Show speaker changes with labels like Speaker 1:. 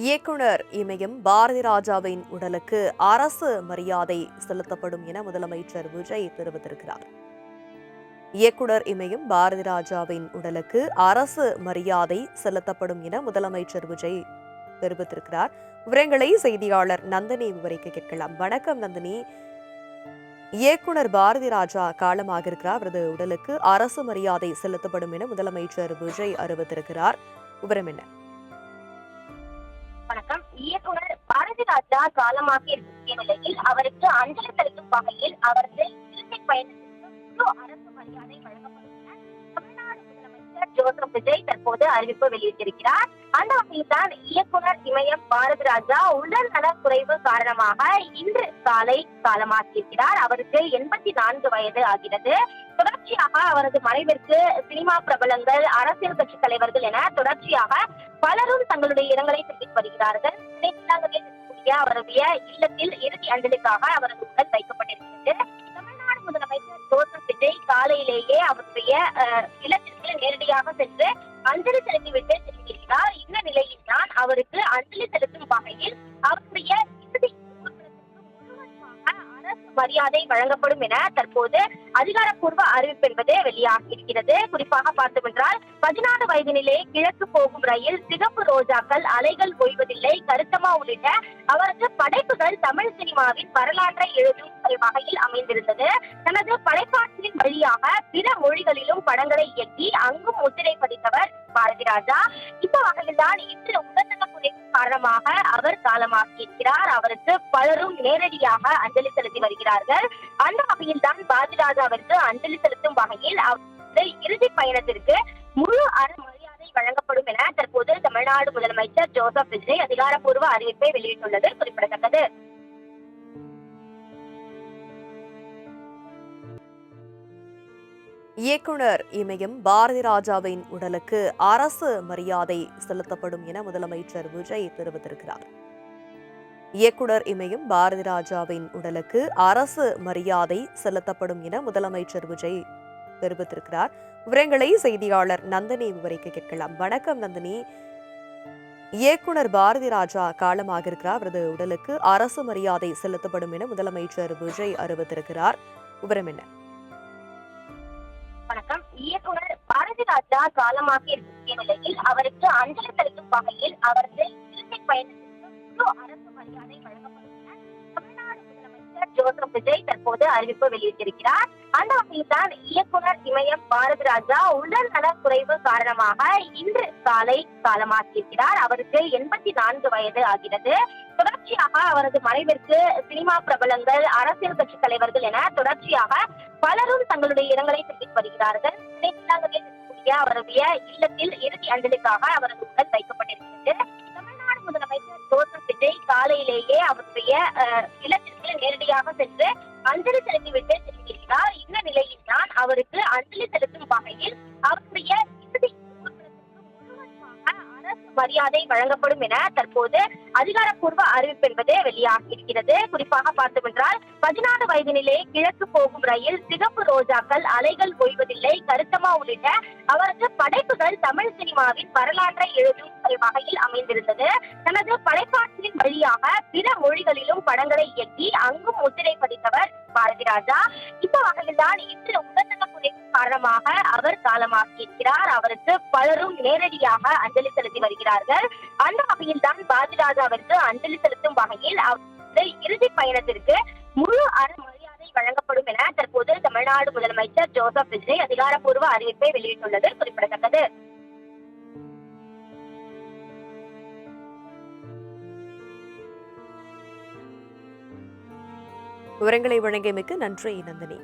Speaker 1: இயக்குனர் இமயம் பாரதி ராஜாவின் உடலுக்கு அரசு மரியாதை செலுத்தப்படும் என முதலமைச்சர் விஜய் தெரிவித்திருக்கிறார். இயக்குனர் இமயம் பாரதி ராஜாவின் உடலுக்கு அரசு மரியாதை செலுத்தப்படும் என முதலமைச்சர் விஜய் தெரிவித்திருக்கிறார். விவரங்களை செய்தியாளர் நந்தினி விவரிக்க கேட்கலாம். வணக்கம் நந்தினி. இயக்குனர் பாரதி ராஜா காலமாக இருக்கிறார். அவரது உடலுக்கு அரசு மரியாதை செலுத்தப்படும் என முதலமைச்சர் விஜய் அறிவித்திருக்கிறார். விவரம் என்ன?
Speaker 2: வணக்கம். இயக்குனர் பாரதி ராஜா காலமாக இருக்கிற நிலையில் அவருக்கு அஞ்சலி செலுத்தும் வகையில் அவரது இறுதி பயணத்திற்கு முழு அரசு மரியாதை வழங்கப்படும் என தமிழ்நாடு முதலமைச்சர் ஜோசப் விஜய் தற்போது அறிவிப்பு வெளியிட்டிருக்கிறார். அந்த வகையில்தான் இயக்குனர் இமயம் பாரதி ராஜா உடல் நலக் குறைவு காரணமாக இன்று காலை காலமாகியிருக்கிறார். அவருக்கு 84 வயது ஆகிறது. தொடர்ச்சியாக அவரது மறைவிற்கு சினிமா பிரபலங்கள், அரசியல் கட்சி தலைவர்கள் என தொடர்ச்சியாக பலரும் தங்களுடைய இரங்கலை தெரிவித்து வருகிறார்கள். அவருடைய இல்லத்தில் இறுதி அஞ்சலிக்காக அவரது உடல் வைக்கப்பட்டிருக்கிறது. தமிழ்நாடு முதலமைச்சர் ஜோசப் விஜய் காலையிலேயே அவருடைய இல்லத்திற்கு நேரடியாக சென்று அஞ்சலி செலுத்திவிட்டு திரும்பியிருக்கிறார். இந்த நிலையில் தான் அவருக்கு அஞ்சலி செலுத்தும் வகையில் அவருடைய இறுதி மரியாதை வழங்கப்படும் என தற்போது அதிகாரப்பூர்வ அறிவிப்பு என்பது வெளியாகி இருக்கிறது. குறிப்பாக பார்த்தோம் என்றால் 14 வயதினிலே கிழக்கு போகும் ரயில், சிகப்பு ரோஜாக்கள், அலைகள் ஓய்வதில்லை, கருத்தமா உள்ளிட்ட அவரது படைப்புகள் தமிழ் சினிமாவின் வரலாற்றை எழுதும் வகையில் அமைந்திருந்தது. தனது படைப்பாற்றலின் வழியாக பிற மொழிகளிலும் படங்களை இயக்கி அங்கும் முத்திரை பதித்தவர் பாரதி ராஜா. இந்த வகையில்தான் இன்று உடல்நலக் குறைவு காரணமாக அவர் காலமாகியிருக்கிறார். அவருக்கு பலரும் நேரடியாக அஞ்சலி செலுத்தி வருகிறார்கள். அந்த வகையில் தான் பாரதி ராஜாவிற்கு அஞ்சலி செலுத்தும் வகையில் அவரது இறுதி பயணத்திற்கு முழு மரியாதை வழங்கப்படும் என தற்போது தமிழ்நாடு முதலமைச்சர் ஜோசப் விஜய் அதிகாரப்பூர்வ அறிவிப்பை வெளியிட்டுள்ளது குறிப்பிடத்தக்கது.
Speaker 1: இயக்குனர் இமயம் பாரதி ராஜாவின் உடலுக்கு அரசு மரியாதை செலுத்தப்படும் என முதலமைச்சர் விஜய் தெரிவித்திருக்கிறார். இயக்குனர் இமயம் பாரதி ராஜாவின் உடலுக்கு அரசு மரியாதை செலுத்தப்படும் என முதலமைச்சர் விஜய் தெரிவித்திருக்கிறார். விவரங்களை செய்தியாளர் நந்தினி விவரிக்க கேட்கலாம். வணக்கம் நந்தினி. இயக்குனர் பாரதி ராஜா காலமாக இருக்கிறார். அவரது உடலுக்கு அரசு மரியாதை செலுத்தப்படும் என முதலமைச்சர் விஜய் அறிவித்திருக்கிறார். விவரம் என்ன?
Speaker 2: வணக்கம். இயக்குனர் பாரதி ராஜா காலமாக இருக்கிற நிலையில் அவருக்கு அஞ்சலி செலுத்தும் வகையில் அவரது இறுதி பயணத்திற்கு முழு அரசு மரியாதை வழங்கப்படும் என தமிழ்நாடு முதலமைச்சர் ஜோசப் விஜய் தற்போது அறிவிப்பு வெளியிட்டிருக்கிறார். அந்த வகையில்தான் இயக்குனர் இமயம் பாரதி ராஜா உடல் நலக் குறைவு காரணமாக இன்று காலை காலமாகியிருக்கிறார். அவருக்கு 84 வயது ஆகிறது. தொடர்ச்சியாக அவரது மறைவிற்கு சினிமா பிரபலங்கள், அரசியல் கட்சி தலைவர்கள் என தொடர்ச்சியாக பலரும் தங்களுடைய இரங்கலை தெரிவித்து வருகிறார்கள். அவருடைய இல்லத்தில் இறுதி அஞ்சலிக்காக அவரது உடல் வைக்கப்பட்டிருக்கிறது. தமிழ்நாடு முதலமைச்சர் ஜோசப் விஜய் காலையிலேயே அவருடைய இல்லத்திற்கு நேரடியாக சென்று அஞ்சலி செலுத்திவிட்டு திரும்பியிருக்கிறார். இந்த நிலையில் தான் அவருக்கு அஞ்சலி செலுத்தும் வகையில் அவருடைய இறுதி மரியாதை வழங்கப்படும் என தற்போது அதிகாரப்பூர்வ அறிவிப்பு என்பது வெளியாகி இருக்கிறது. குறிப்பாக பார்த்தோம் என்றால் 14 வயதினிலே கிழக்கு போகும் ரயில், சிகப்பு ரோஜாக்கள், அலைகள் ஓய்வதில்லை, கருத்தமா உள்ளிட்ட அவரது படைப்புகள் தமிழ் சினிமாவின் வரலாற்றை எழுதும் வகையில் அமைந்திருந்தது. தனது படைப்பாற்றலின் வழியாக பிற மொழிகளிலும் படங்களை இயக்கி அங்கும் முத்திரை பதித்தவர் பாரதி ராஜா. இந்த வகையில்தான் இன்று உடல்நலக் குறைவு காரணமாக அவர் காலமாகியிருக்கிறார். அவருக்கு பலரும் நேரடியாக அஞ்சலி செலுத்தி வருகிறார்கள். அந்த வகையில் தான் பாரதி ராஜாவிற்கு அஞ்சலி செலுத்தும் வகையில் அவரது இறுதி பயணத்திற்கு முழு மரியாதை வழங்கப்படும் என தற்போது தமிழ்நாடு முதலமைச்சர் ஜோசப் விஜய் அதிகாரப்பூர்வ அறிவிப்பை வெளியிட்டுள்ளது குறிப்பிடத்தக்கது.
Speaker 1: விவரங்களை வழங்கியமைக்கு நன்றி நந்தினி.